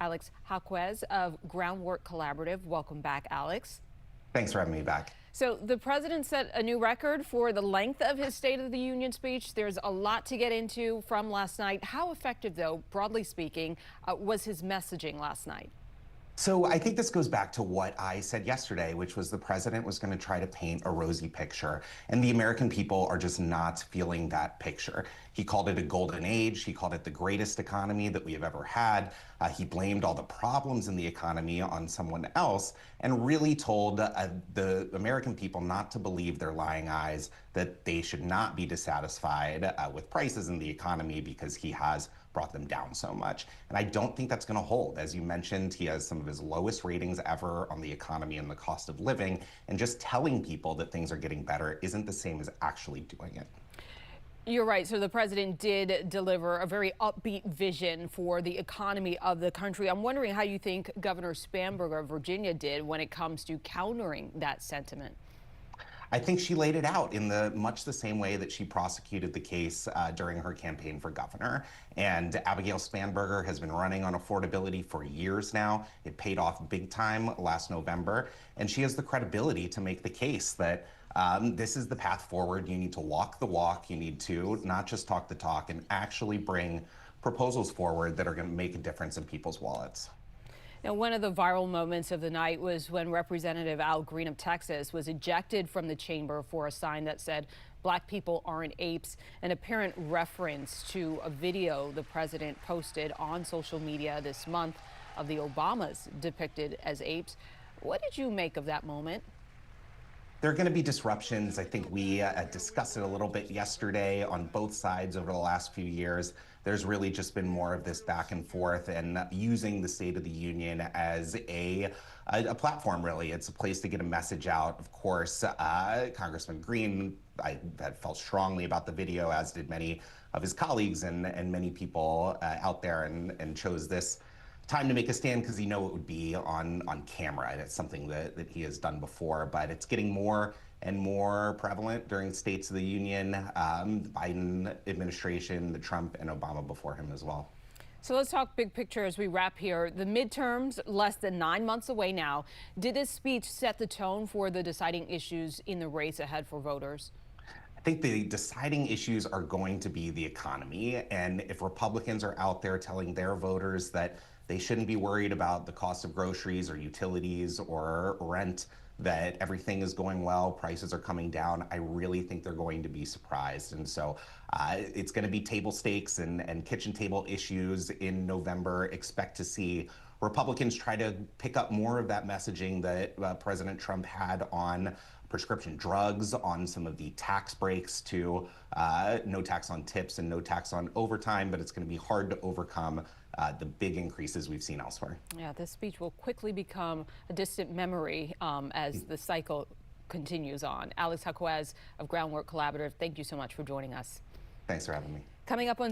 Alex Jaquez of Groundwork Collaborative. Welcome back, Alex. Thanks for having me back. So the president set a new record for the length of his State of the Union speech. There's a lot to get into from last night. How effective, though, broadly speaking, was his messaging last night? So I think this goes back to what I said yesterday, which was the president was going to try to paint a rosy picture, and the American people are just not feeling that picture. He called it a golden age. He called it the greatest economy that we have ever had. He blamed all the problems in the economy on someone else and really told the American people not to believe their lying eyes, that they should not be dissatisfied with prices in the economy because he has brought them down so much. And I don't think that's going to hold. As you mentioned, he has some of his lowest ratings ever on the economy and the cost of living. And just telling people that things are getting better isn't the same as actually doing it. You're right. So the president did deliver a very upbeat vision for the economy of the country. I'm wondering how you think Governor Spanberger of Virginia did when it comes to countering that sentiment. I think she laid it out in much the same way that she prosecuted the case during her campaign for governor. And Abigail Spanberger has been running on affordability for years now. It paid off big time last November. And she has the credibility to make the case that this is the path forward. You need to walk the walk. You need to not just talk the talk and actually bring proposals forward that are going to make a difference in people's wallets. Now, one of the viral moments of the night was when Representative Al Green of Texas was ejected from the chamber for a sign that said, "Black people aren't apes," an apparent reference to a video the president posted on social media this month of the Obamas depicted as apes. What did you make of that moment? There are going to be disruptions. I think we discussed it a little bit yesterday on both sides over the last few years. There's really just been more of this back and forth and using the State of the Union as a platform, really. It's a place to get a message out. Of course, Congressman Green, I had felt strongly about the video, as did many of his colleagues and many people out there, and chose this time to make a stand because he knew it would be on camera. And it's something that he has done before, but it's getting more and more prevalent during States of the Union, the Biden administration, the Trump and Obama before him as well. So let's talk big picture as we wrap here. The midterms, less than 9 months away now. Did this speech set the tone for the deciding issues in the race ahead for voters? I think the deciding issues are going to be the economy. And if Republicans are out there telling their voters that they shouldn't be worried about the cost of groceries or utilities or rent, that everything is going well, prices are coming down, I really think they're going to be surprised. And so it's going to be table stakes and kitchen table issues in November. Expect to see Republicans try to pick up more of that messaging that President Trump had on prescription drugs, on some of the tax breaks to no tax on tips and no tax on overtime, but it's going to be hard to overcome the big increases we've seen elsewhere. Yeah, this speech will quickly become a distant memory as the cycle continues on. Alex Jaquez of Groundwork Collaborative, thank you so much for joining us. Thanks for having me. Coming up on